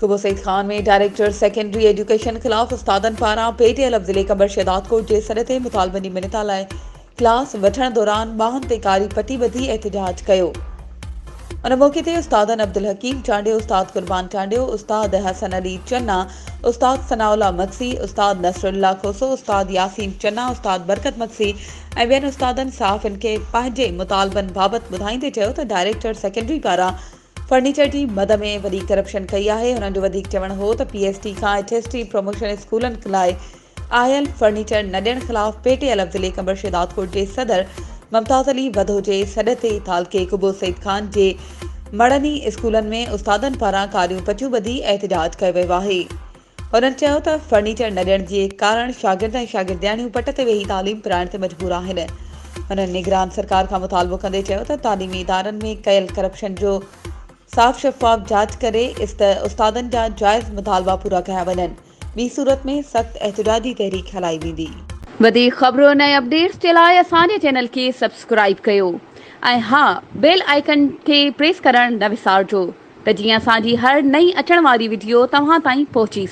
कुबो सईद खान में director secondary education खिलाफ उस्तादन पारां पेटे लफ़्ज़ लेकर बर्शिदात कोर्ट के सर ते मुतालबनी मिनता लाइ क्लास वठण दौरान बाहन ते कारी पट्टी ॿधी एहतजाज कयो। उन मौके ते उस्तादन अब्दुल हकीम चांडियो, उस्ताद कुर्बान चांडियो, उस्ताद हसन अली चन्ना, उस्ताद सनाउल्ला मक्सी, उस्ताद नसरुल्ला खोसो, उस्ताद यासीन चन्ना, उस्ताद बरकत मक्सी ऐं ॿियनि उस्तादनि साफ़िन खे पंहिंजे मुतालबनि बाबति ॿुधाईंदे चयो त डायरेक्टर सेकेंडरी पारां फर्नीचर जी मद में वॾी करप्शन कई आहे। हुननि जो वधीक चवणु हो त PST खां HST प्रमोशन स्कूलनि लाइ आयल फर्नीचर न ॾियण ख़िलाफ़ पेटे लफ़्ज़ लेकर बर्शिदात कोर्ट जे सदर मुमताज़ अली वधो जे सॾ ते तालके कुबो सईद खान जे मड़नी स्कूलनि में उस्तादनि पारां कारियूं पटियूं ॿधी एहतजाज कयो वियो आहे। हुननि चयो त फर्नीचर न ॾियण जे कारण शागिर्द ऐं शागिर्दियाणियूं पट ते वेही तालीम पिराइण ते मजबूर आहिनि। हुननि निगरान सरकार खां मुतालबो कंदे चयो त तालीमी इदारनि में कयल करप्शन जो साफ़ शफ़ाफ़ जांच करे उस्तादनि जा जाइज़ मुतालबा पूरा कया वञनि। ॿी सूरत में सख़्त एहतजाजी तहरीक हलाई वेंदी। वधीक ख़बरुनि ऐं अपडेट्स जे लाइ असांजे चैनल खे सब्सक्राइब कयो ऐं हा, बेल आइकन खे प्रेस करणु न विसारिजो त जीअं असांजी हर नई अचण वारी वीडियो तव्हां ताईं पहुची सघे।